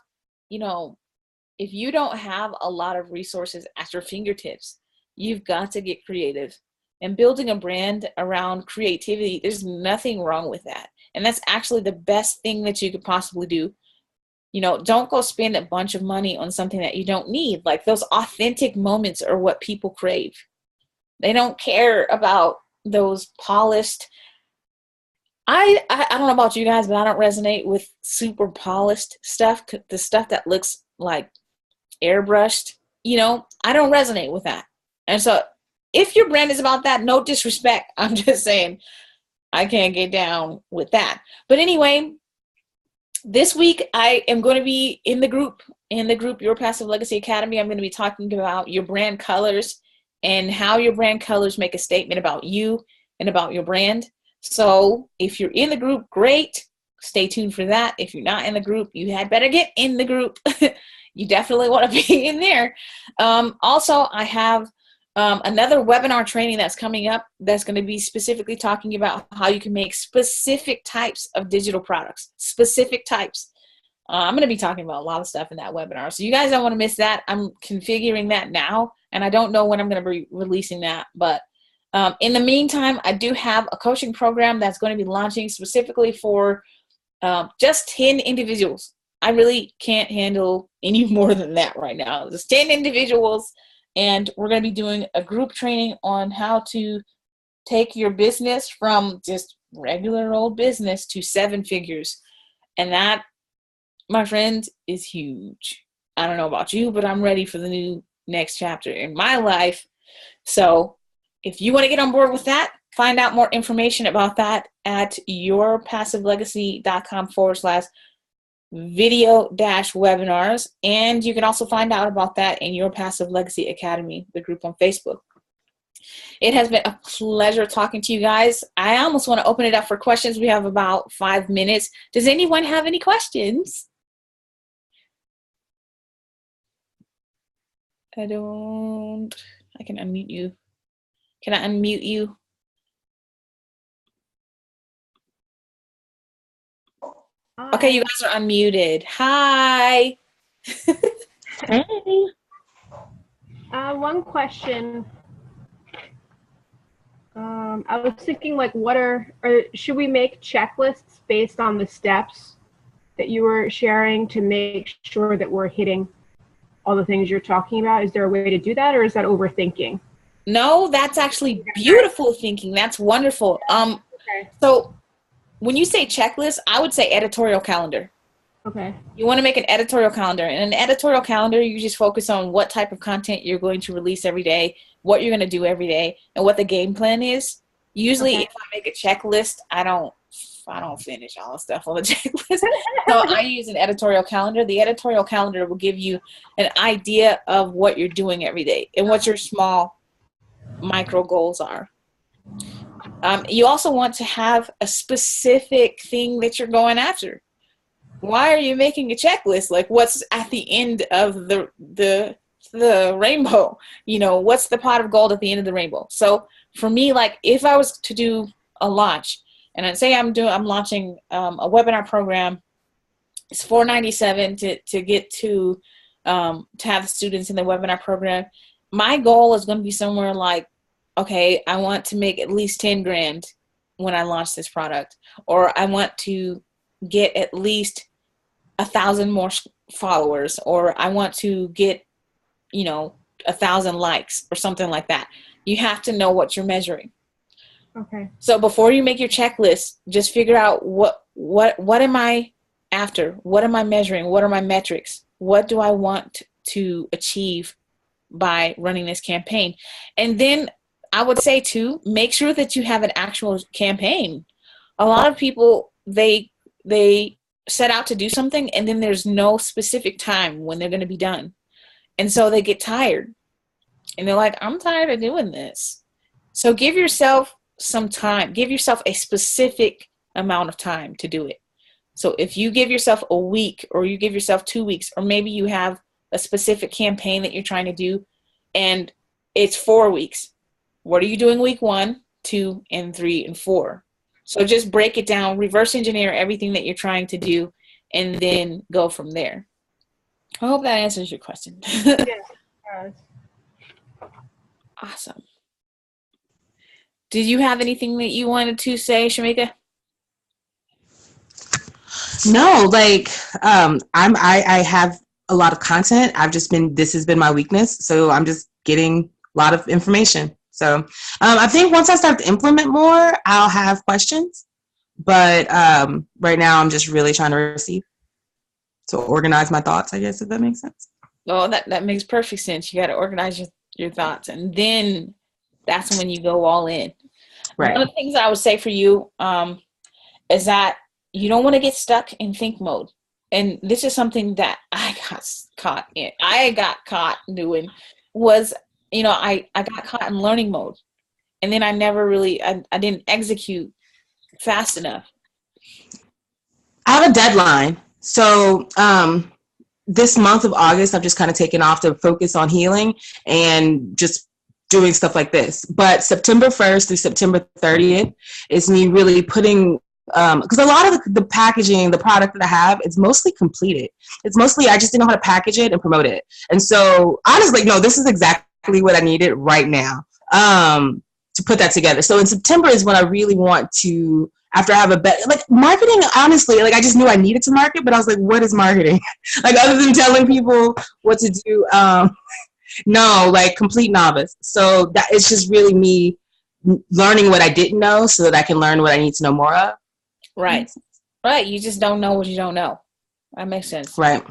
if you don't have a lot of resources at your fingertips, you've got to get creative. And building a brand around creativity, there's nothing wrong with that. And that's actually the best thing that you could possibly do. You know, don't go spend a bunch of money on something that you don't need. Like, those authentic moments are what people crave. They don't care about those polished. I don't know about you guys, but I don't resonate with super polished stuff. The stuff that looks like airbrushed, you know, I don't resonate with that. And so if your brand is about that, no disrespect, I'm just saying I can't get down with that. But anyway, this week I am going to be in the group, Your Passive Legacy Academy. I'm going to be talking about your brand colors and how your brand colors make a statement about you and about your brand. So if you're in the group, great. Stay tuned for that. If you're not in the group, you had better get in the group. You definitely want to be in there. Also, I have another webinar training that's coming up that's going to be specifically talking about how you can make specific types of digital products. Specific types. I'm going to be talking about a lot of stuff in that webinar. So you guys don't want to miss that. I'm configuring that now, and I don't know when I'm going to be releasing that. But in the meantime, I do have a coaching program that's going to be launching specifically for just 10 individuals. I really can't handle any more than that right now. Just 10 individuals, and we're going to be doing a group training on how to take your business from just regular old business to 7 figures. And that, my friend, is huge. I don't know about you, but I'm ready for the next chapter in my life. So if you want to get on board with that, find out more information about that at yourpassivelegacy.com/video-webinars. And you can also find out about that in Your Passive Legacy Academy, the group on Facebook. It has been a pleasure talking to you guys. I almost want to open it up for questions. We have about 5 minutes. Does anyone have any questions? I can unmute you. Can I unmute you? Hi. Okay, you guys are unmuted. Hi. Hey. One question. I was thinking, like, should we make checklists based on the steps that you were sharing to make sure that we're hitting all the things you're talking about? Is there a way to do that, or is that overthinking? No, that's actually beautiful thinking. That's wonderful. Okay. So when you say checklist, I would say editorial calendar. Okay. You want to make an editorial calendar. And an editorial calendar, you just focus on what type of content you're going to release every day, what you're going to do every day, and what the game plan is. Usually, Okay. if I make a checklist, I don't finish all the stuff on the checklist. So I use an editorial calendar. The editorial calendar will give you an idea of what you're doing every day and what your small micro goals are. You also want to have a specific thing that you're going after. Why are you making a checklist? Like, what's at the end of the rainbow? You know, what's the pot of gold at the end of the rainbow? So for me, like, if I was to do a launch, and I'd say I'm launching a webinar program, it's $497 to get to have the students in the webinar program. My goal is going to be somewhere like, okay, I want to make at least 10 grand when I launch this product, or I want to get at least 1,000 more followers, or I want to get, 1,000 likes or something like that. You have to know what you're measuring. Okay. So before you make your checklist, just figure out what am I after? What am I measuring? What are my metrics? What do I want to achieve by running this campaign? And then I would say too, make sure that you have an actual campaign. A lot of people, they set out to do something and then there's no specific time when they're going to be done. And so they get tired and they're like, I'm tired of doing this. So give yourself some time, give yourself a specific amount of time to do it. So if you give yourself a week, or you give yourself 2 weeks, or maybe you have a specific campaign that you're trying to do and it's 4 weeks. What are you doing week 1, 2, and 3, and 4? So just break it down, reverse engineer everything that you're trying to do, and then go from there. I hope that answers your question. Yes. Awesome. Did you have anything that you wanted to say, Shamika? No, like I have a lot of content. This has been my weakness, so I'm just getting a lot of information. So I think once I start to implement more, I'll have questions. But right now, I'm just really trying to receive, to organize my thoughts, I guess, if that makes sense. Well, that makes perfect sense. You got to organize your thoughts, and then that's when you go all in. Right. One of the things I would say for you is that you don't want to get stuck in think mode. And this is something that I got caught doing was, I got caught in learning mode. And then I never really, I didn't execute fast enough. I have a deadline. So this month of August, I've just kind of taken off to focus on healing and just doing stuff like this. But September 1st through September 30th is me really putting, because a lot of the packaging, the product that I have, it's mostly completed. It's mostly, I just didn't know how to package it and promote it. And so I was like, no, this is exactly what I needed right now to put that together. So in September is when I really want to, after I have a better, like marketing, honestly, like I just knew I needed to market, but I was like, what is marketing? Like other than telling people what to do, no, like complete novice. So that it's just really me learning what I didn't know so that I can learn what I need to know more of. Right. Right. You just don't know what you don't know. That makes sense. Right.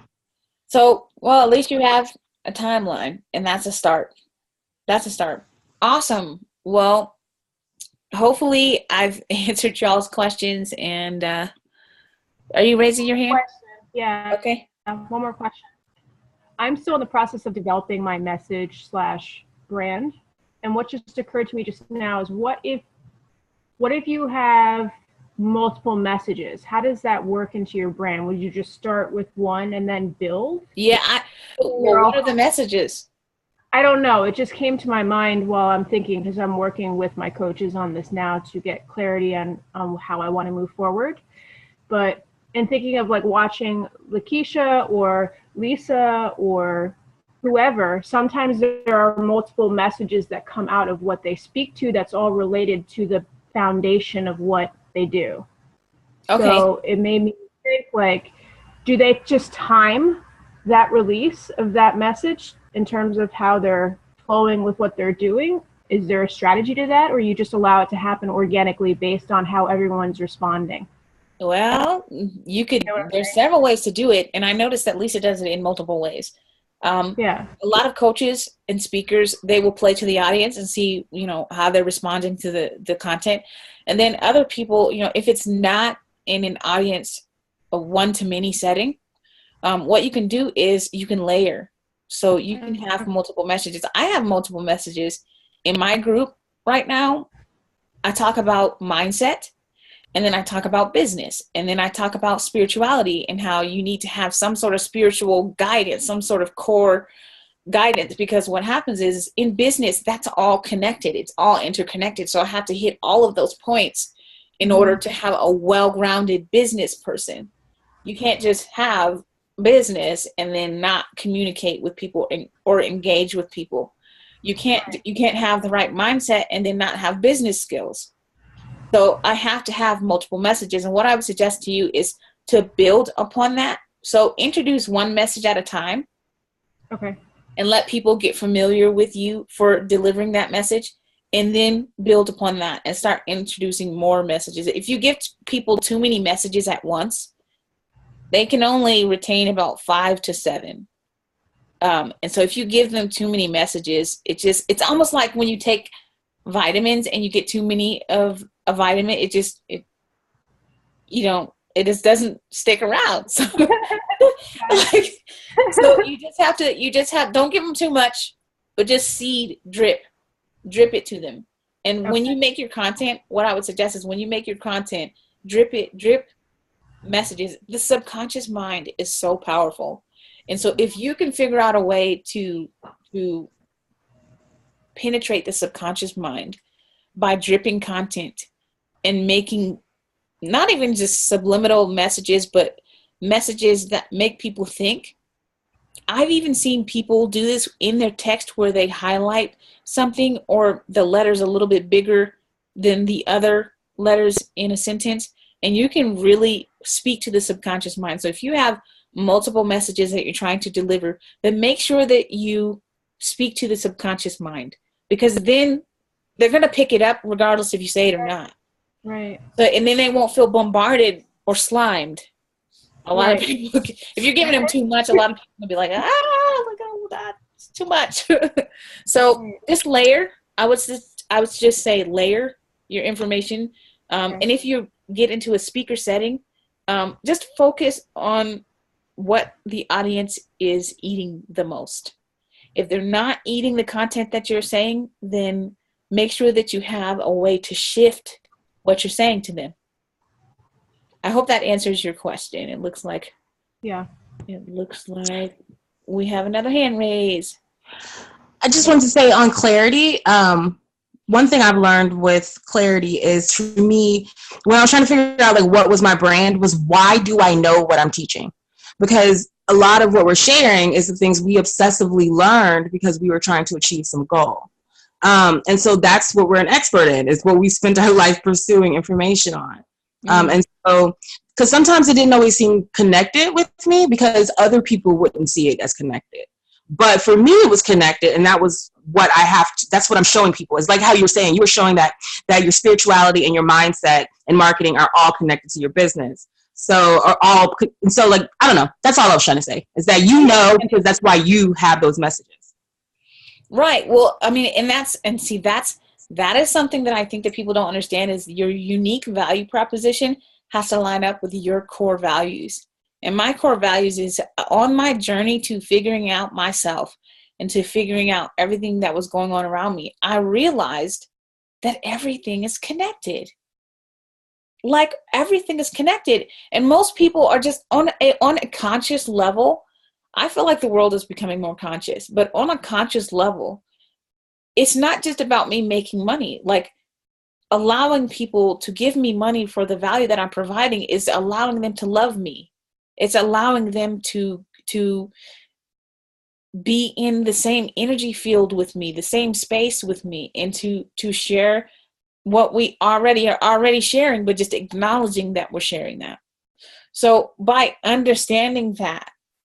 So, well, at least you have a timeline, and that's a start. That's a start. Awesome. Well, hopefully I've answered y'all's questions, and are you raising your hand? Yeah. Okay. One more question. I'm still in the process of developing my message/brand. And what just occurred to me just now is what if you have multiple messages? How does that work into your brand? Would you just start with one and then build? Yeah. What are the messages? I don't know. It just came to my mind while I'm thinking, because I'm working with my coaches on this now to get clarity on how I want to move forward. But in thinking of like watching Lakeisha or Lisa or whoever, sometimes there are multiple messages that come out of what they speak to that's all related to the foundation of what they do. Okay. So it made me think, like, do they just time that release of that message in terms of how they're flowing with what they're doing? Is there a strategy to that, or you just allow it to happen organically based on how everyone's responding? Well, there's several ways to do it. And I noticed that Lisa does it in multiple ways. Yeah. A lot of coaches and speakers, they will play to the audience and see, how they're responding to the content. And then other people, if it's not in an audience, a one-to-many setting, what you can do is you can layer. So you can have multiple messages. I have multiple messages in my group right now. I talk about mindset, and then I talk about business, and then I talk about spirituality and how you need to have some sort of spiritual guidance, some sort of core guidance, because what happens is in business, that's all connected. It's all interconnected. So I have to hit all of those points in order to have a well-grounded business person. You can't just have business and then not communicate with people or engage with people. You can't have the right mindset and then not have business skills. So I have to have multiple messages. And what I would suggest to you is to build upon that. So introduce one message at a time. Okay. And let people get familiar with you for delivering that message, and then build upon that and start introducing more messages. If you give people too many messages at once, they can only retain about 5 to 7. And so if you give them too many messages, it's almost like when you take vitamins and you get too many of a vitamin, it just doesn't stick around. So, so you just have, don't give them too much, but just drip it to them. And when you make your content, what I would suggest is when you make your content, drip messages. The subconscious mind is so powerful. And so if you can figure out a way to penetrate the subconscious mind by dripping content and making not even just subliminal messages, but messages that make people think. I've even seen people do this in their text where they highlight something or the letters a little bit bigger than the other letters in a sentence, and you can really speak to the subconscious mind. So if you have multiple messages that you're trying to deliver, then make sure that you speak to the subconscious mind, because then they're going to pick it up regardless if you say it or not. Right. So, and then they won't feel bombarded or slimed. A lot of people, if you're giving them too much, a lot of people will be like, look at that, it's too much. So just layer. I would just say layer your information. And if you get into a speaker setting, just focus on what the audience is eating the most. If they're not eating the content that you're saying, then make sure that you have a way to shift what you're saying to them. I hope that answers your question. It looks like we have another hand raised. I just wanted to say on clarity, one thing I've learned with clarity is, for me, when I was trying to figure out like what was my brand, was why do I know what I'm teaching? Because a lot of what we're sharing is the things we obsessively learned because we were trying to achieve some goal. And so that's what we're an expert in, is what we spent our life pursuing information on. And so, because sometimes it didn't always seem connected with me because other people wouldn't see it as connected. But for me, it was connected, and that was what that's what I'm showing people. It's like how you were saying, you were showing that your spirituality and your mindset and marketing are all connected to your business. So, like, I don't know. That's all I was trying to say, is that because that's why you have those messages. Right. Well, I mean, that is something that I think that people don't understand, is your unique value proposition has to line up with your core values. And my core values is, on my journey to figuring out myself and to figuring out everything that was going on around me, I realized that everything is connected. Like, everything is connected. And most people are just on a conscious level. I feel like the world is becoming more conscious, but on a conscious level, it's not just about me making money. Like, allowing people to give me money for the value that I'm providing is allowing them to love me. It's allowing them to to be in the same energy field with me, the same space with me, and to share what we are already sharing, but just acknowledging that we're sharing that. So by understanding that,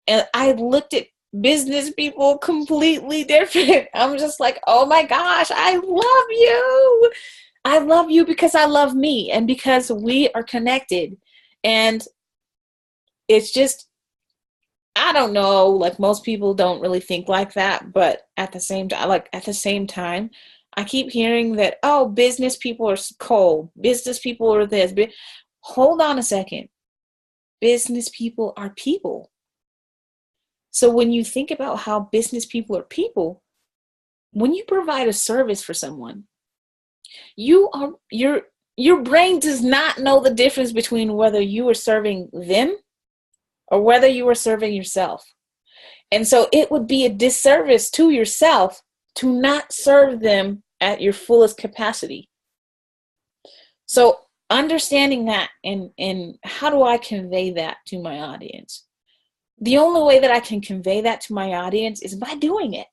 and I looked at business people completely different. I'm just like, oh my gosh, I love you. I love you because I love me and because we are connected. And it's just, I don't know, like most people don't really think like that, but at the same time, I keep hearing that, oh, business people are cold. Business people are this. Hold on a second. Business people are people. So when you think about how business people are people, when you provide a service for someone, your brain does not know the difference between whether you are serving them or whether you are serving yourself. And so it would be a disservice to yourself to not serve them at your fullest capacity. So understanding that and how do I convey that to my audience? The only way that I can convey that to my audience is by doing it.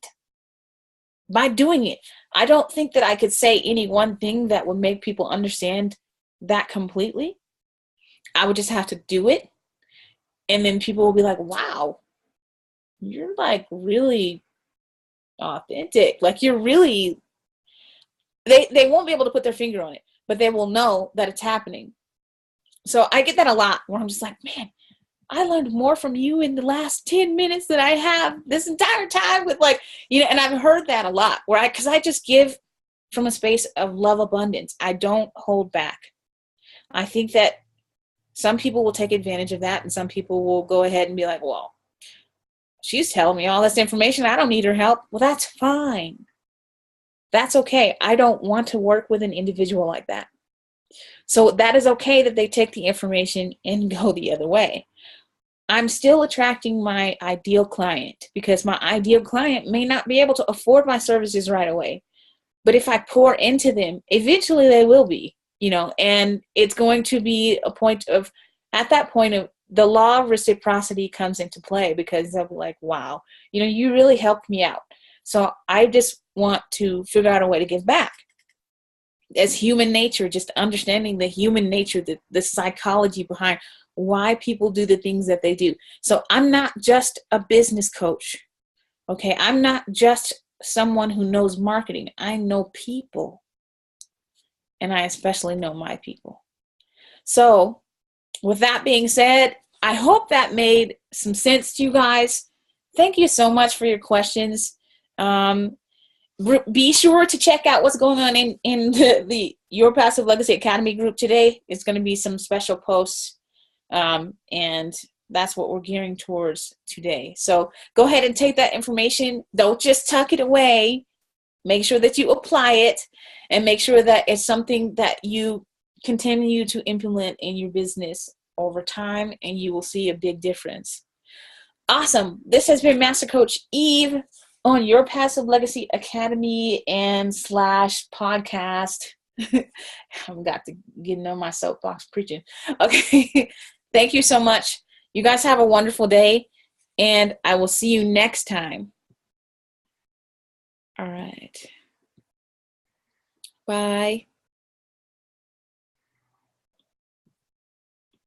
By doing it. I don't think that I could say any one thing that would make people understand that completely. I would just have to do it. And then people will be like, wow, you're like really authentic. Like you're really, they won't be able to put their finger on it, but they will know that it's happening. So I get that a lot where I'm just like, man, I learned more from you in the last 10 minutes than I have this entire time with like, and I've heard that a lot because I just give from a space of love abundance. I don't hold back. I think that some people will take advantage of that and some people will go ahead and be like, well, she's telling me all this information. I don't need her help. Well, that's fine. That's okay. I don't want to work with an individual like that. So that is okay that they take the information and go the other way. I'm still attracting my ideal client because my ideal client may not be able to afford my services right away. But if I pour into them, eventually they will be, and it's going to be at that point of the law of reciprocity comes into play because they'll be like, wow, you really helped me out. So I just want to figure out a way to give back. As human nature, just understanding the human nature, the psychology behind why people do the things that they do. So I'm not just a business coach. Okay. I'm not just someone who knows marketing. I know people. And I especially know my people. So with that being said, I hope that made some sense to you guys. Thank you so much for your questions. Be sure to check out what's going on in the Your Passive Legacy Academy group today. It's going to be some special posts. And that's what we're gearing towards today. So go ahead and take that information. Don't just tuck it away. Make sure that you apply it and make sure that it's something that you continue to implement in your business over time, and you will see a big difference. Awesome. This has been Master Coach Eve on Your Passive Legacy Academy and /podcast. I've got to get on my soapbox preaching. Okay. Thank you so much. You guys have a wonderful day, and I will see you next time. All right. Bye.